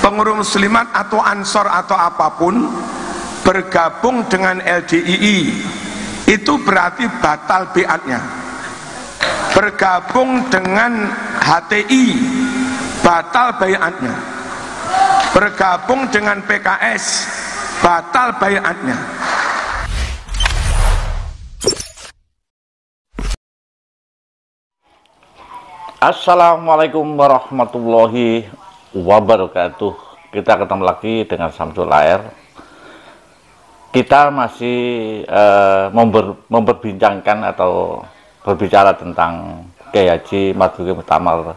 pengurus muslimat atau ansor atau apapun bergabung dengan LDII itu berarti batal biatnya. Bergabung dengan HTI batal baiatnya. Bergabung dengan PKS batal baiatnya. Assalamualaikum warahmatullahi wabarakatuh. Kita ketemu lagi dengan Samsul Air. Kita masih memperbincangkan atau berbicara tentang Kiai Haji Marzuki Mustamar,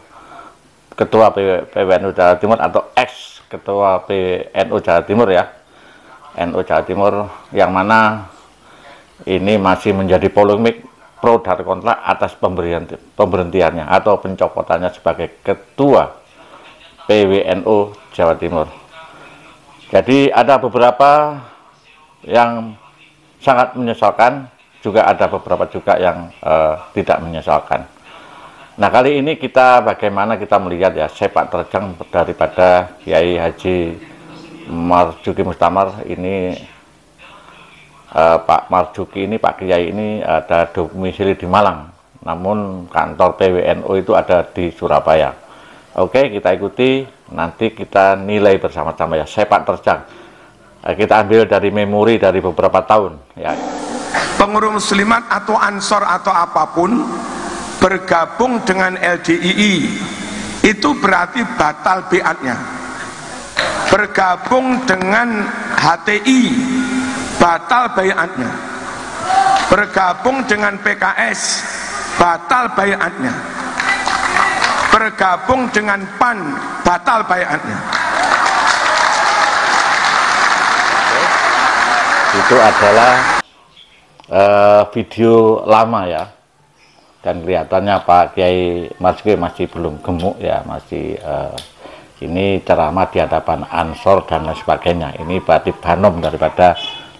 Ketua PWNU Jawa Timur atau ex Ketua PNU Jawa Timur ya, NU Jawa Timur, yang mana ini masih menjadi polemik pro dan kontra atas pemberhentiannya atau pencopotannya sebagai Ketua PWNU Jawa Timur. Jadi ada beberapa yang sangat menyesalkan, juga ada beberapa juga yang tidak menyesalkan. Nah, kali ini bagaimana kita melihat ya sepak terjang daripada Kiai Haji Marzuki Mustamar ini. Pak Marzuki ini, Pak Kiai ini ada domisili di Malang, namun kantor PWNU itu ada di Surabaya. Oke, kita ikuti, nanti kita nilai bersama-sama ya sepak terjang. Kita ambil dari memori dari beberapa tahun ya. Pengurus muslimat atau ansor atau apapun bergabung dengan LDII itu berarti batal biatnya. Bergabung dengan HTI batal baiatnya. Bergabung dengan PKS batal baiatnya. Bergabung dengan PAN batal baiatnya. Itu adalah video lama ya, dan kelihatannya Pak Kiai Marzuki masih belum gemuk ya, masih ini ceramah di hadapan ansor dan lain sebagainya. Ini berarti banom daripada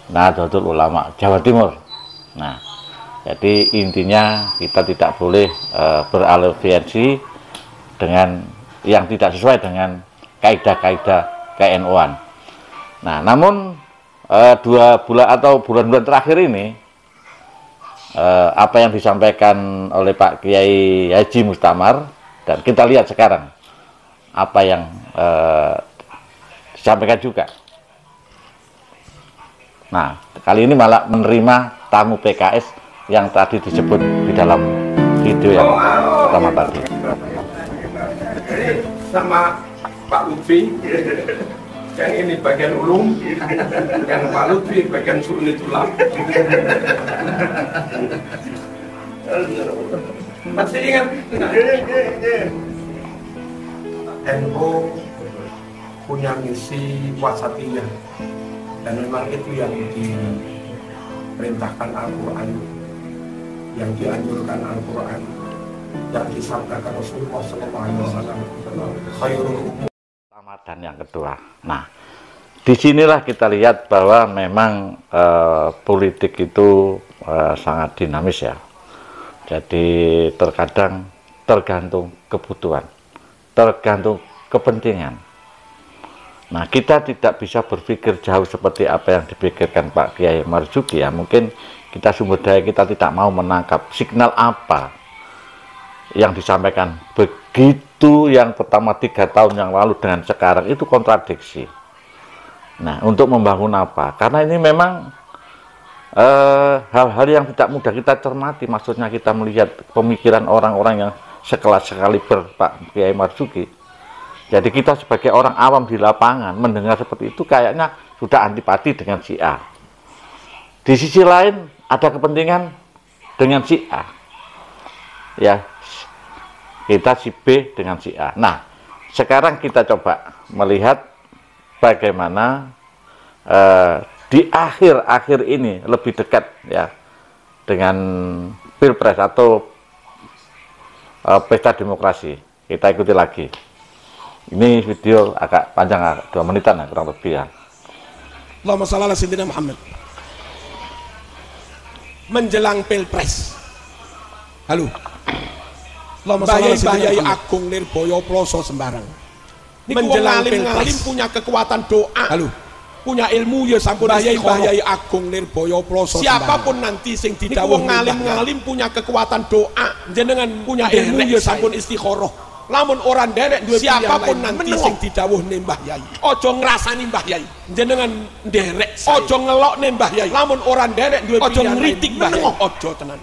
Nahdlatul Ulama Jawa Timur. Nah, jadi intinya kita tidak boleh beraliansi dengan yang tidak sesuai dengan kaidah-kaidah KNU-an. Nah, namun 2 bulan atau bulan-bulan terakhir ini apa yang disampaikan oleh Pak Kiai Haji Mustamar, dan kita lihat sekarang apa yang disampaikan juga. Nah, kali ini malah menerima tamu PKS yang tadi disebut di dalam video yang pertama tadi. Jadi sama Pak Lutfi, yang ini bagian ulum, yang Pak Lutfi bagian sulit tulang. Masih ingat? NU punya misi wasatiyah, dan memang itu yang diperintahkan Al-Quran, yang dianjurkan Al-Quran, yang disabdakan Rasulullah SAW. Khairul umur Ramadan yang kedua. Nah, disinilah kita lihat bahwa memang politik itu sangat dinamis ya. Jadi terkadang tergantung kebutuhan, tergantung kepentingan. Nah, kita tidak bisa berpikir jauh seperti apa yang dipikirkan Pak Kiai Marzuki ya. Mungkin kita sumber daya kita tidak mau menangkap signal apa yang disampaikan. Begitu yang pertama 3 tahun yang lalu dengan sekarang itu kontradiksi. Nah, untuk membangun apa? Karena ini memang hal-hal yang tidak mudah kita cermati. Maksudnya kita melihat pemikiran orang-orang yang sekelas sekaliber Pak Kiai Marzuki. Jadi kita sebagai orang awam di lapangan mendengar seperti itu kayaknya sudah antipati dengan si A. Di sisi lain ada kepentingan dengan si A. Ya, kita si B dengan si A. Nah, sekarang kita coba melihat bagaimana di akhir-akhir ini lebih dekat ya dengan Pilpres atau pesta demokrasi. Kita ikuti lagi. Ini video agak panjang, 2 menitan ya, kurang lebih ya. Allahumma shalli ala sayyidina Muhammad. Menjelang Pilpres. Halo. Allahumma shalli ala sayyidina Muhammad. Agung Nirboyo Ploso Sembarang. menjelang alim punya kekuatan doa. Halo. Punya ilmu ya sampun Mbah-Yai Agung Nirboyo Ploso. Siapapun nanti sing didhawuh ngalim punya kekuatan doa. Jenengan punya ilmu ya sampun istikharah. Lamun orang derek duwe siapapun nanti sing didhawuhne Mbah-Yai. Aja ngrasani Mbah-Yai. Jenengan nderek. Aja ngelokne Mbah-Yai. Lamun orang derek duwe aja ngritik Mbah-Yai. Aja tenan.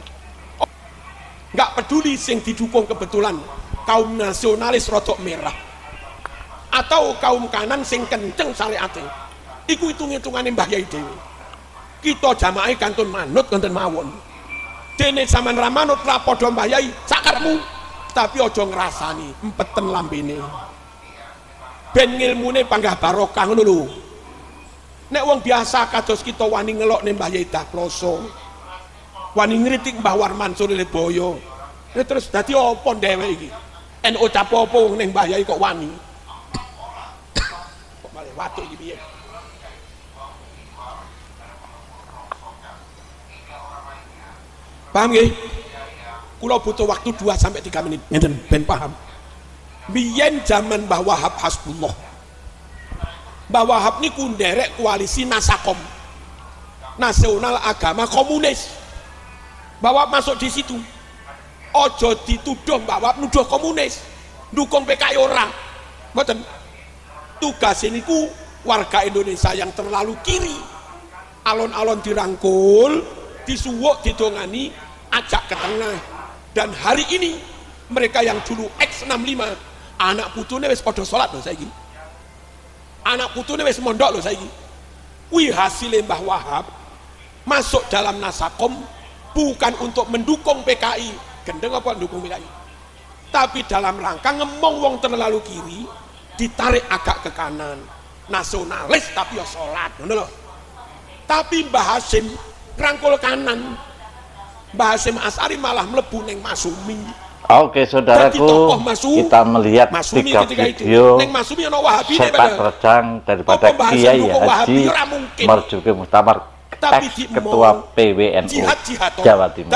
Enggak peduli sing didukung kebetulan kaum nasionalis rodok merah atau kaum kanan sing kenceng syariate. Iku hitung-hitungane Mbah-Yai dhewe. Kita jamaah kantun manut konten mawon. Dene sampean ra manut ra padha Mbah-Yai sakarepmu, tapi aja ngrasani empeten lambene. Ben ngilmune panggah barokah ngono lho. Nek wong biasa kados kita wani ngelokne Mbah-Yai dah ploso. Wani ngritik Mbah Warman Suriliboyo. Terus dadi apa dhewe iki? NU apa wong ning Mbah-Yai kok wani. Kok malah watuk iki piye? Paham nggih? Kula butuh waktu 2 sampai 3 menit. Ngeten ben paham. Biyen zaman Mbah Wahab Hasbullah. Mbah Wahab niku nderek koalisi Nasakom. Nasional Agama Komunis. Mbah Wahab masuk di situ. Ojo dituduh Mbah Wahab nuduh komunis. Dukung PKI ora. Mboten. Tugas niku warga Indonesia yang terlalu kiri. Alon-alon dirangkul, disuwuk, didongani, ajak ke tengah. Dan hari ini mereka yang dulu X65 anak putune wis padha salat lho saiki. Anak putune wis mondok lho saiki. Kuwi hasil Mbah Wahab masuk dalam Nasakom bukan untuk mendukung PKI, gendeng apa mendukung PKI, tapi dalam rangka ngemong wong terlalu kiri, ditarik agak ke kanan, nasionalis tapi ya salat ngono lho. Tapi Mbah Hasyim rangkul kanan, Mbah Hasyim Asy'ari malah mlebu ning Masumi. Oke saudaraku, kita melihat 3 video sepak terjang daripada Kiai Haji Marzuki Mustamar, ex-ketua PWNU Jawa Timur.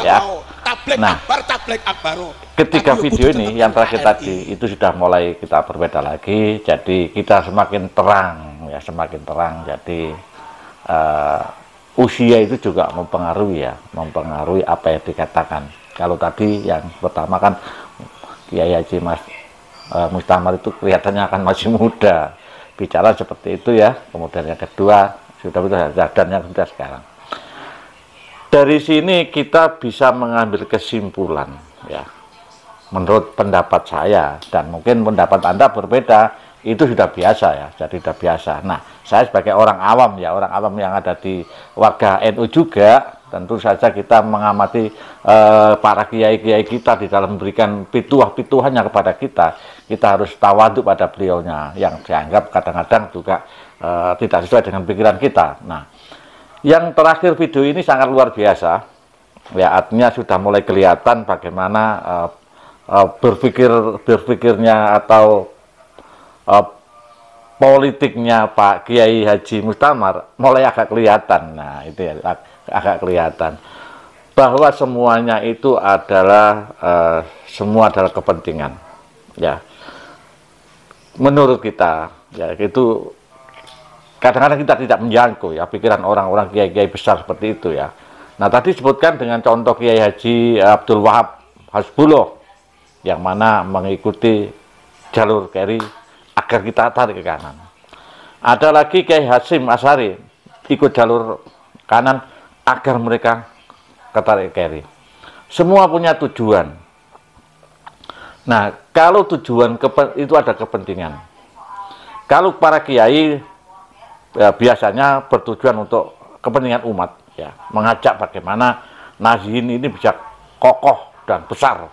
Ya. Nah, ketiga video ini yang terakhir tadi itu sudah mulai kita berbeda lagi, jadi kita semakin terang, ya semakin terang. Jadi usia itu juga mempengaruhi, ya, mempengaruhi apa yang dikatakan. Kalau tadi yang pertama kan Kiai Haji Mustamar itu kelihatannya akan masih muda, bicara seperti itu ya. Kemudian yang kedua sudah dan yang sudah sekarang. Dari sini kita bisa mengambil kesimpulan, ya. Menurut pendapat saya dan mungkin pendapat Anda berbeda, itu sudah biasa ya, jadi sudah biasa. Nah, saya sebagai orang awam ya, orang awam yang ada di warga NU juga, tentu saja kita mengamati para kiai-kiai kita di dalam memberikan pituah-pituhannya kepada kita harus tawadhu pada beliaunya yang dianggap kadang-kadang juga tidak sesuai dengan pikiran kita. Nah, yang terakhir video ini sangat luar biasa, ya, artinya sudah mulai kelihatan bagaimana berpikirnya atau politiknya Pak Kiai Haji Mustamar mulai agak kelihatan. Nah, itu ya, agak kelihatan bahwa semuanya itu adalah semua adalah kepentingan, ya. Menurut kita, ya, itu kadang-kadang kita tidak menjangkau ya pikiran orang-orang kiai-kiai besar seperti itu ya. Nah, tadi disebutkan dengan contoh Kiai Haji Abdul Wahab Hasbullah yang mana mengikuti jalur kiri agar kita tarik ke kanan. Ada lagi Kiai Hasyim Asy'ari ikut jalur kanan agar mereka ketarik ke kiri. Semua punya tujuan. Nah, kalau tujuan itu ada kepentingan. Kalau para kiai ya, biasanya bertujuan untuk kepentingan umat, ya, mengajak bagaimana Nahdliyin ini bisa kokoh dan besar,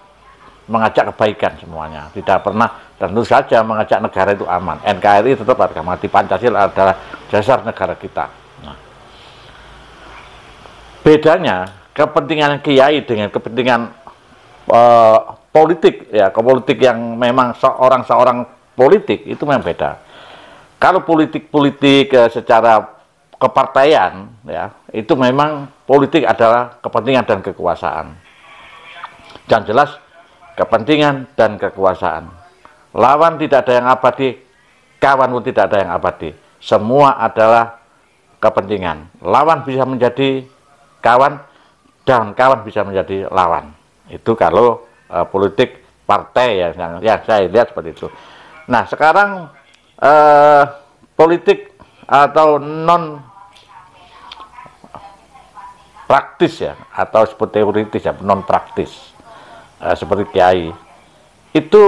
mengajak kebaikan semuanya, tidak pernah, dan tentu saja mengajak negara itu aman. NKRI tetap harga mati, Pancasila adalah dasar negara kita. Nah, bedanya kepentingan kiai dengan kepentingan politik, ya, politik yang memang seorang politik itu memang beda. Kalau politik secara kepartaian, ya, itu memang politik adalah kepentingan dan kekuasaan. Dan jelas kepentingan dan kekuasaan. Lawan tidak ada yang abadi kawan pun tidak ada yang abadi. Semua adalah kepentingan. Lawan bisa menjadi kawan dan kawan bisa menjadi lawan. Itu kalau politik partai yang saya lihat seperti itu. Nah, sekarang politik atau non praktis ya, atau seperti teoritis ya, non praktis, seperti kiai itu,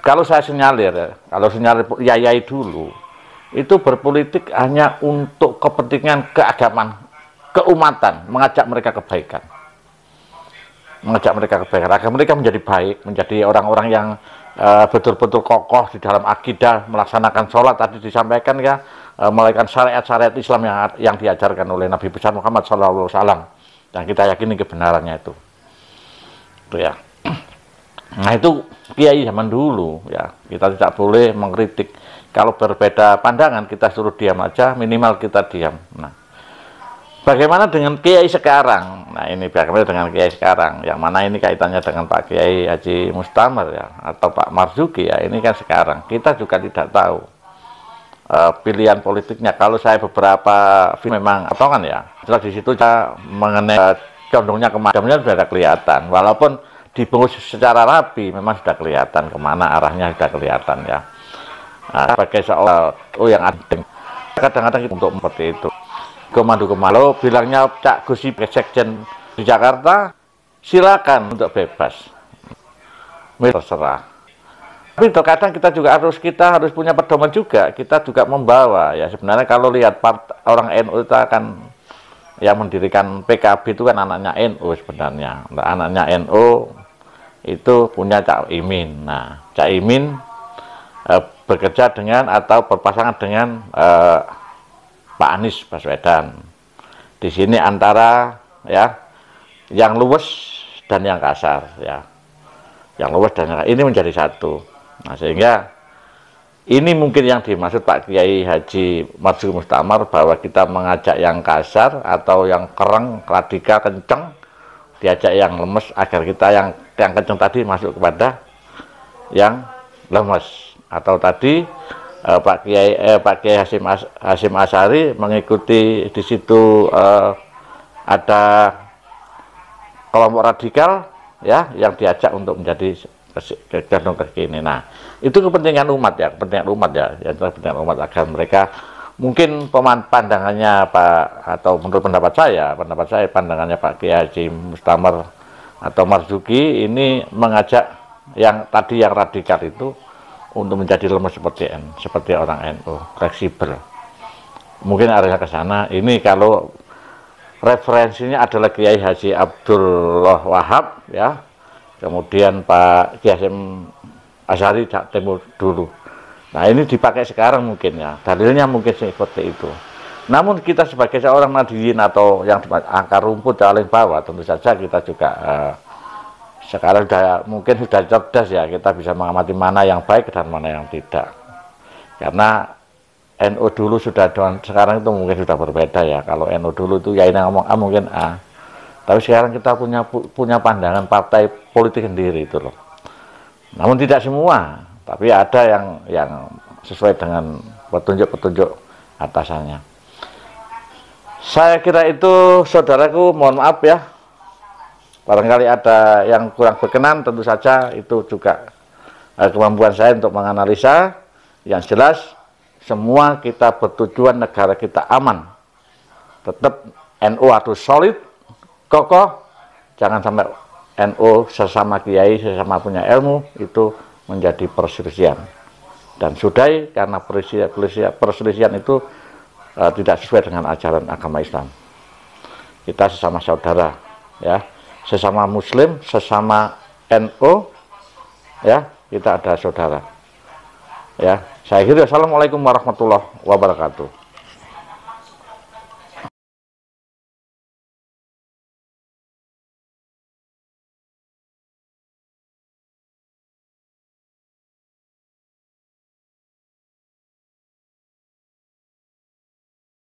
kalau saya sinyalir ya, kalau sinyalir yayai dulu itu berpolitik hanya untuk kepentingan keagamaan, keumatan, mengajak mereka kebaikan, agar mereka menjadi baik, menjadi orang-orang yang betul-betul kokoh di dalam akidah, melaksanakan sholat tadi disampaikan ya, melakukan syariat-syariat Islam yang diajarkan oleh Nabi besar Muhammad SAW, dan kita yakini kebenarannya itu ya. Nah, itu kiai zaman dulu ya, kita tidak boleh mengkritik. Kalau berbeda pandangan kita suruh diam aja, minimal kita diam. Nah, bagaimana dengan kiai sekarang? Nah, ini bagaimana dengan kiai sekarang, yang mana ini kaitannya dengan Pak Kiai Haji Mustamar ya, atau Pak Marzuki ya. Ini kan sekarang kita juga tidak tahu pilihan politiknya. Kalau saya beberapa memang atau kan ya, jelas di situ saya mengenai condongnya kemana sudah ada kelihatan, walaupun dibungkus secara rapi memang sudah kelihatan kemana arahnya, sudah kelihatan ya. Nah, sebagai seorang yang adem, kadang-kadang untuk seperti itu. Komando bilangnya Cak Gusi Sekjen di Jakarta, silakan untuk bebas, terserah. Tapi terkadang kita harus punya pedoman juga. Kita juga membawa ya, sebenarnya kalau lihat orang NU itu akan yang mendirikan PKB itu kan anaknya NU sebenarnya. Nah, anaknya NU itu punya Cak Imin. Nah, Cak Imin bekerja dengan atau berpasangan dengan Pak Anies Baswedan. Di sini antara ya yang luwes dan yang kasar ya. Yang luwes dan yang kasar, ini menjadi satu. Nah, sehingga ini mungkin yang dimaksud Pak Kiai Haji Marzuki Mustamar, bahwa kita mengajak yang kasar atau yang kereng, radikal, kenceng, diajak yang lemes agar kita yang kenceng tadi masuk kepada yang lemes. Atau tadi Pak Kiai Hasyim Asy'ari mengikuti di situ ada kelompok radikal ya yang diajak untuk menjadi cenderung ke sini. Nah, itu kepentingan umat ya, kepentingan umat agar mereka mungkin pandangannya atau menurut pendapat saya pandangannya Pak Kiai Haji Mustamar atau Marzuki ini mengajak yang tadi yang radikal itu untuk menjadi lemes seperti orang NU, fleksibel. Mungkin arahnya ke sana. Ini kalau referensinya adalah Kiai Haji Abdullah Wahab ya. Kemudian Pak Kiai Hasyim Asy'ari Timur dulu. Nah, ini dipakai sekarang mungkin ya. Dalilnya mungkin seperti itu. Namun kita sebagai seorang nadiyin atau yang akar rumput paling bawah, tentu saja kita juga sekarang mungkin sudah cerdas ya, kita bisa mengamati mana yang baik dan mana yang tidak. Karena NU dulu sudah dengan sekarang itu mungkin sudah berbeda ya. Kalau NU dulu itu ya ini ngomong A mungkin A. Tapi sekarang kita punya pandangan partai politik sendiri itu loh. Namun tidak semua, tapi ada yang sesuai dengan petunjuk-petunjuk atasannya. Saya kira itu, saudaraku, mohon maaf ya. Barangkali ada yang kurang berkenan, tentu saja itu juga kemampuan saya untuk menganalisa. Yang jelas, semua kita bertujuan negara kita aman. Tetap NU harus solid, kokoh. Jangan sampai NU sesama kiai, sesama punya ilmu, itu menjadi perselisihan. Dan sudahi karena perselisihan itu tidak sesuai dengan ajaran agama Islam. Kita sesama saudara, ya. Sesama Muslim, sesama NU, ya, kita ada saudara. Ya, saya kira. Assalamualaikum warahmatullahi wabarakatuh.